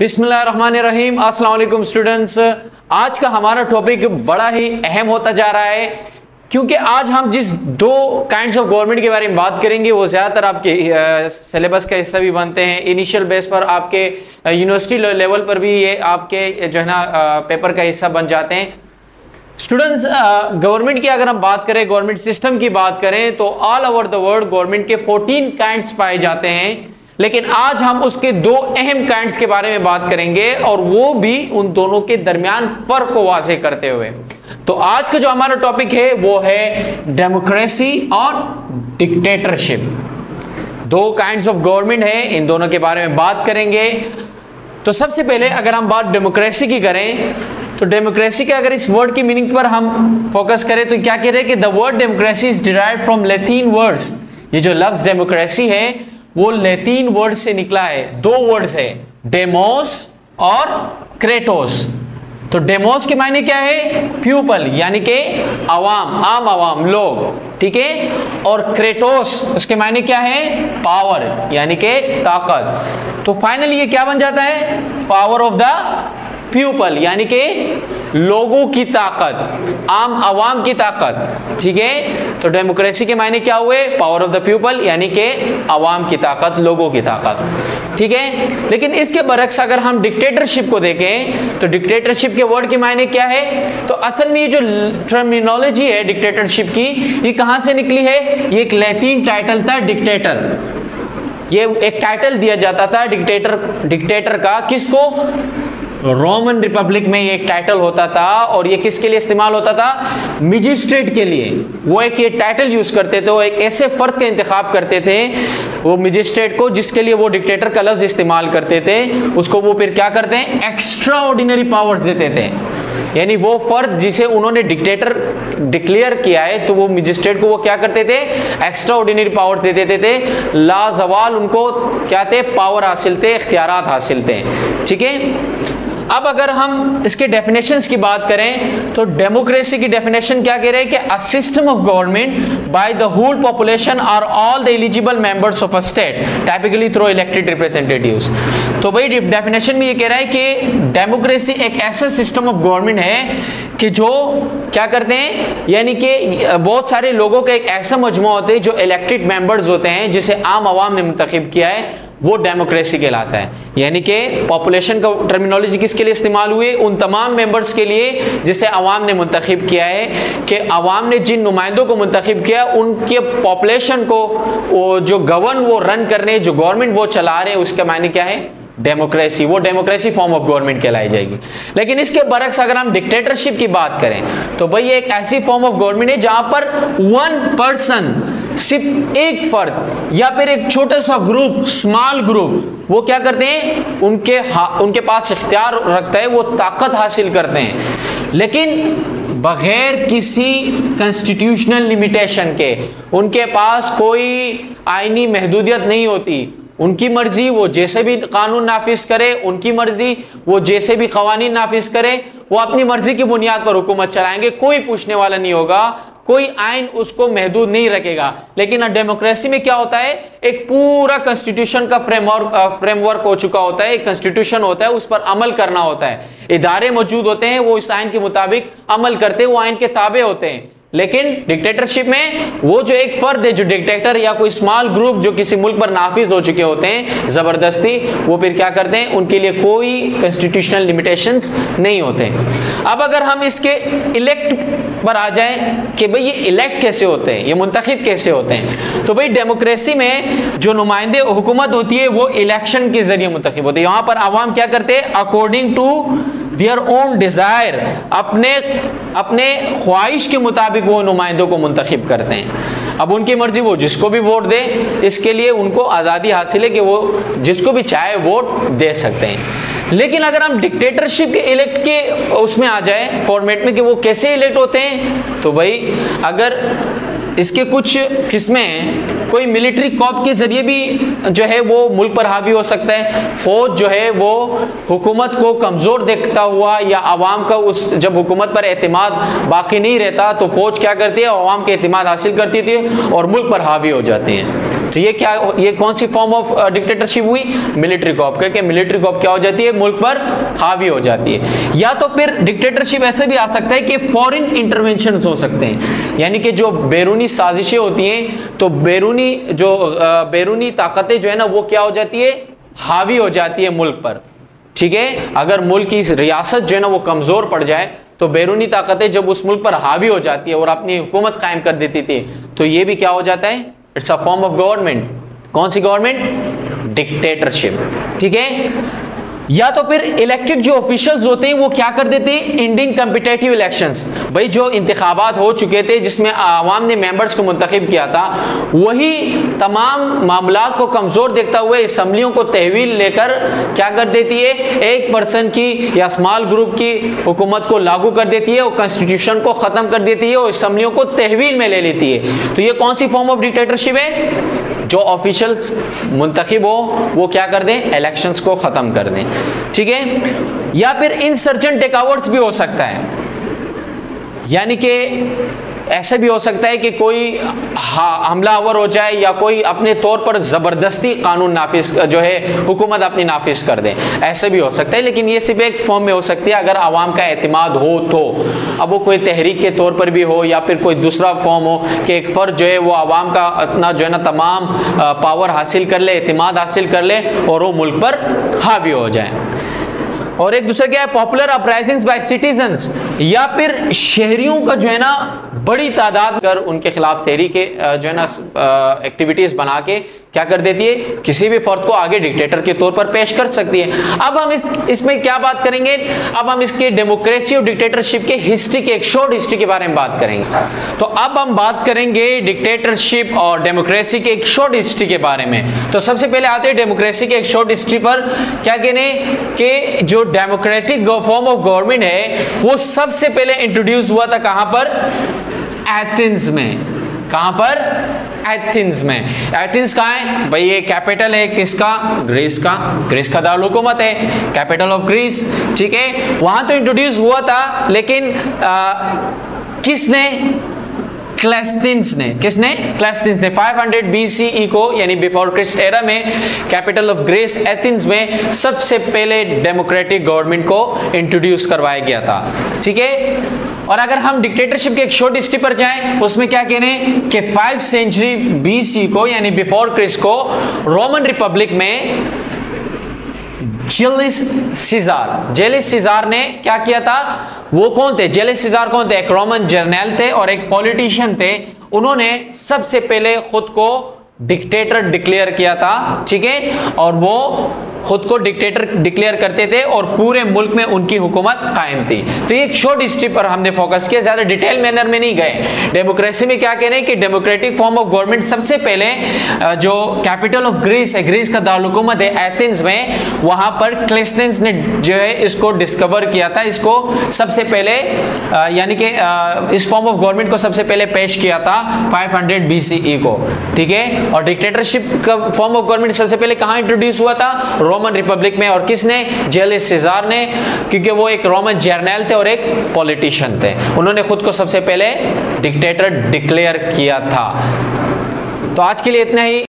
बिस्मिल्लाहिर्रहमानिर्रहीम। अस्सलाम वालेकुम स्टूडेंट्स। आज का हमारा टॉपिक बड़ा ही अहम होता जा रहा है क्योंकि आज हम जिस दो काइंड्स ऑफ गवर्नमेंट के बारे में बात करेंगे वो ज़्यादातर आपके सिलेबस का हिस्सा भी बनते हैं। इनिशियल बेस पर आपके यूनिवर्सिटी लेवल पर भी ये आपके जो है ना पेपर का हिस्सा बन जाते हैं। स्टूडेंट्स, गवर्नमेंट की अगर हम बात करें, गवर्नमेंट सिस्टम की बात करें तो all over the world government के 14 काइंड्स पाए जाते हैं, लेकिन आज हम उसके दो अहम काइंड्स के बारे में बात करेंगे और वो भी उन दोनों के दरमियान फर्क को वाज़ेह करते हुए। तो आज का जो हमारा टॉपिक है वो है डेमोक्रेसी और डिक्टेटरशिप। दो काइंड्स ऑफ गवर्नमेंट है, इन दोनों के बारे में बात करेंगे। तो सबसे पहले अगर हम बात डेमोक्रेसी की करें तो डेमोक्रेसी के अगर इस वर्ड की मीनिंग पर हम फोकस करें तो क्या कह रहे हैं कि the word democracy is derived from Latin words. ये जो लफ्ज डेमोक्रेसी है वो लैटिन वर्ड से निकला है। दो वर्ड्स है, डेमोस और क्रेटोस। तो डेमोस के मायने क्या है? पीपल, यानी कि अवाम, आम अवाम, लोग, ठीक है। और क्रेटोस उसके मायने क्या है? पावर, यानी कि ताकत। तो फाइनली ये क्या बन जाता है? पावर ऑफ द पीपल, यानी कि लोगों की ताकत, आम अवाम की ताकत, ठीक है। तो डेमोक्रेसी के मायने क्या हुए? पावर ऑफ द पीपल, यानी कि अवाम की ताकत, लोगों की ताकत, ठीक है। लेकिन इसके बरक्स अगर हम डिक्टेटरशिप को देखें तो डिक्टेटरशिप के वर्ड के मायने क्या है? तो असल में ये जो टर्मिनोलॉजी है डिक्टेटरशिप की, ये कहां से निकली है? ये एक लैटिन टाइटल था, डिक्टेटर। ये एक टाइटल दिया जाता था डिक्टेटर का, किसको? रोमन रिपब्लिक में ये एक टाइटल होता था। और ये किसके लिए इस्तेमाल होता था? मजिस्ट्रेट के लिए। वो एक ये टाइटल यूज करते थे, वो एक ऐसे फर्द का इंतखाब करते थे, वो मजिस्ट्रेट को, जिसके लिए वो डिक्टेटर का लफ्ज इस्तेमाल करते थे। उसको वो फिर क्या करते हैं? एक्स्ट्रा ऑर्डिनरी पावर्स देते थे। यानी वो फर्द जिसे उन्होंने डिक्टेटर डिक्लेयर किया है तो वो मजिस्ट्रेट को वो क्या करते थे? एक्स्ट्रा ऑर्डिनरी पावर दे देते थे। लाजवाल उनको क्या थे? पावर हासिल थे, इख्तियारात हासिल थे, ठीक है। अब अगर हम इसके डेफिनेशंस की बात करें तो डेमोक्रेसी की डेफिनेशन क्या कह रहे हैं कि a system of government by the whole population और all the eligible members of a state typically through elected representatives. तो भाई डेफिनेशन में ये कह रहा है कि डेमोक्रेसी एक ऐसा सिस्टम ऑफ गवर्नमेंट है कि जो क्या करते हैं, यानी कि बहुत सारे लोगों का एक ऐसा मजमू होते हैं जो इलेक्टेड मेंबर्स होते हैं, जिसे आम आवाम ने मुंतखब किया है, वो डेमोक्रेसी कहलाता है। यानी कि पॉपुलेशन का टर्मिनोलॉजी किसके लिए इस्तेमाल हुई? उन तमाम मेंबर्स के लिए जिसे अवाम ने मुंतखब किया है, कि अवाम ने जिन नुमाइंदों को मुंतखब किया उनके पॉपुलेशन को वो जो वो रन करने, जो गवर्नमेंट वो चला रहे हैं, उसका मायने क्या है? डेमोक्रेसी। वो डेमोक्रेसी फॉर्म ऑफ गवर्नमेंट कहलाई जाएगी। लेकिन इसके बरक्स अगर हम डिक्टेटरशिप की बात करें तो भाई ये एक ऐसी फॉर्म ऑफ गवर्नमेंट है जहां पर वन पर्सन, सिर्फ एक फर्द या फिर एक छोटा सा ग्रुप, स्मॉल ग्रुप, वो क्या करते हैं? उनके पास इख्तियार रखता है, वो ताकत हासिल करते हैं, लेकिन बगैर किसी कॉन्स्टिट्यूशनल लिमिटेशन के। उनके पास कोई आईनी महदूदियत नहीं होती। उनकी मर्जी, वो जैसे भी कानून नाफिज करे, उनकी मर्जी, वो जैसे भी कवानीन नाफिज करे, वो अपनी मर्जी की बुनियाद पर हुकूमत चलाएंगे। कोई पूछने वाला नहीं होगा, कोई आइन उसको महदूद नहीं रखेगा। लेकिन डेमोक्रेसी में क्या होता है? एक पूरा कॉन्स्टिट्यूशन का फ्रेमवर्क हो चुका होता है, एक कॉन्स्टिट्यूशन होता है, उस पर अमल करना होता है, इदारे मौजूद होते हैं, वो इस आइन के मुताबिक अमल करते हैं, वो आइन के ताबे होते हैं। लेकिन डिक्टेटरशिप में वो जो एक फर्द है, जो डिक्टेटर या कोई स्मॉल ग्रुप जो किसी मुल्क पर नाफिज हो चुके होते हैं जबरदस्ती, वो फिर क्या करते हैं? उनके लिए कोई कॉन्स्टिट्यूशनल लिमिटेशंस नहीं होते। अब अगर हम इसके इलेक्ट पर आ जाएं कि भाई ये इलेक्ट कैसे होते हैं, ये मुंतखब कैसे होते हैं, तो भाई डेमोक्रेसी में जो नुमाइंदे हुकूमत होती है वो इलेक्शन के जरिए मुंतखब होते हैं। यहाँ पर आवाम क्या करते हैं? According to their own desire, अपने ख्वाहिश के मुताबिक वो नुमाइंदों को मुंतखब करते हैं। अब उनकी मर्जी, वो जिसको भी वोट दे, इसके लिए उनको आज़ादी हासिल है कि वो जिसको भी चाहे वोट दे सकते हैं। लेकिन अगर हम डिक्टेटरशिप के इलेक्ट के उसमें आ जाए फॉर्मेट में कि वो कैसे इलेक्ट होते हैं, तो भाई अगर इसके कुछ किस्में हैं, कोई मिलिट्री कॉप के जरिए भी जो है वो मुल्क पर हावी हो सकता है। फौज जो है वो हुकूमत को कमज़ोर देखता हुआ या अवाम का उस जब हुकूमत पर एतमाद बाकी नहीं रहता तो फौज क्या करती है? अवाम के एतमाद हासिल करती थी और मुल्क पर हावी हो जाती है। तो ये कौन सी फॉर्म ऑफ डिक्टेटरशिप हुई? Military coup. क्योंकि मिलिट्री कॉप क्या हो जाती है? मुल्क पर हावी हो जाती है। या तो फिर डिक्टेटरशिप ऐसे भी आ सकता है कि फॉरेन इंटरवेंशन हो सकते हैं, यानी कि जो बैरूनी साजिशें होती हैं, तो बैरूनी ताकतें जो है ना वो क्या हो जाती है? हावी हो जाती है मुल्क पर। ठीक है, अगर मुल्क की रियासत जो है ना वो कमजोर पड़ जाए तो बैरूनी ताकतें जब उस मुल्क पर हावी हो जाती है और अपनी हुकूमत कायम कर देती थी, तो ये भी क्या हो जाता है? It's a form of government. कौन सी गवर्नमेंट? डिक्टेटरशिप। ठीक है। या तो फिर इलेक्टेड जो ऑफिशियल्स होते हैं वो क्या कर देते हैं? Ending competitive elections. भाई जो इंतखाबात हो चुके थे जिसमें आवाम ने मेंबर्स को मुंतखब किया था, वही तमाम मामलात को कमजोर देखता हुए असम्बलियों को तहवील लेकर क्या कर देती है? एक पर्सन की या स्मॉल ग्रुप की हुकूमत को लागू कर देती है और कॉन्स्टिट्यूशन को खत्म कर देती है और असम्बलियों को तहवील में ले लेती है। तो ये कौन सी फॉर्म ऑफ डिक्टेटरशिप है? जो ऑफिशियल्स मुंतखब हो वो क्या कर दें? इलेक्शंस को खत्म कर दें। ठीक है। या फिर इंसर्जेंट टेकओवर्स भी हो सकता है, यानी कि ऐसे भी हो सकता है कि कोई हमलावर हो जाए या कोई अपने तौर पर जबरदस्ती कानून नाफिज जो है हुकूमत अपनी नाफिज कर दे, ऐसे भी हो सकता है। लेकिन ये सिर्फ एक फॉर्म में हो सकती है अगर आवाम का एतमाद हो तो। अब वो कोई तहरीक के तौर पर भी हो या फिर कोई दूसरा फॉर्म हो कि एक फर्द जो है वो आवाम का अपना जो है ना तमाम पावर हासिल कर ले, एतमाद हासिल कर ले और वो मुल्क पर हावी हो जाए। और एक दूसरा क्या है? पॉपुलर अपराइजिंग्स बाय सिटीजन्स, या फिर शहरियों का जो है ना बड़ी तादाद कर उनके खिलाफ तहरीके जो है ना एक्टिविटीज बना के क्या कर देती है? किसी भी फर्द को आगे डिक्टेटर के तौर पर पेश कर सकती है। अब हम इसमें क्या बात करेंगे? अब हम इसके डेमोक्रेसी और डिक्टेटरशिप के हिस्ट्री के एक शॉर्ट हिस्ट्री के बारे में बात करेंगे। तो अब हम बात करेंगे डिक्टेटरशिप और डेमोक्रेसी के एक शॉर्ट हिस्ट्री के बारे में। तो सबसे पहले आते हैं डेमोक्रेसी के एक शॉर्ट हिस्ट्री पर। क्या कहने कि जो डेमोक्रेटिक फॉर्म ऑफ गवर्नमेंट है वो सबसे पहले इंट्रोड्यूस हुआ था कहां पर? एथेंस में। कहां पर? एथेंस में। एथेंस कहां है भाई? ये कैपिटल है किसका? ग्रीस का। ग्रीस का दारुल हुकूमत है, कैपिटल ऑफ ग्रीस। ठीक है, वहां तो इंट्रोड्यूस हुआ था, लेकिन किसने? क्लेस्थिंस ने। किसने? क्लेस्थिंस ने 500 BCE को, यानी बिफोर क्रिस्ट एरा में कैपिटल ऑफ ग्रीस एथेंस में सबसे पहले डेमोक्रेटिक गवर्नमेंट को इंट्रोड्यूस करवाया गया था। ठीक है। और अगर हम डिक्टेटरशिप के एक शॉर्ट हिस्ट्री पर जाएं, उसमें क्या कह रहे हैं कि 5 सेंचुरी BC को, यानी बिफोर क्रिस्ट को, रोमन रिपब्लिक में जेलिस सीजार ने क्या किया था? वो कौन थे? जेलिस सीजार कौन थे? एक रोमन जर्नल थे और एक पॉलिटिशियन थे। उन्होंने सबसे पहले खुद को डिक्टेटर डिक्लेयर किया था। ठीक है, और वो खुद को डिक्टेटर डिक्लेयर करते थे और पूरे मुल्क में उनकी हुकूमत कायम थी। तो ये एक शॉर्ट हिस्ट्री पर हमने फोकस किया, ज्यादा डिटेल मैनर में नहीं गए। डेमोक्रेसी में क्या कह रहे हैं कि डेमोक्रेटिक फॉर्म ऑफ गवर्नमेंट सबसे पहले जो कैपिटल ऑफ ग्रीस है, ग्रीस का दारुल हुकूमत है एथेंस में, वहां पर क्लेस्थिंस ने जो है इसको डिस्कवर किया था। इसको सबसे पहले यानी कि इस फॉर्म ऑफ गवर्नमेंट को सबसे पहले पेश किया था 500 BCE को। ठीक है, और डिक्टेटरशिप का फॉर्म ऑफ गवर्नमेंट सबसे पहले कहां इंट्रोड्यूस हुआ था? रोमन रिपब्लिक में। और किसने? जेलिस सीजार ने, क्योंकि वो एक रोमन जर्नल थे और एक पॉलिटिशियन थे। उन्होंने खुद को सबसे पहले डिक्टेटर डिक्लेयर किया था। तो आज के लिए इतना ही।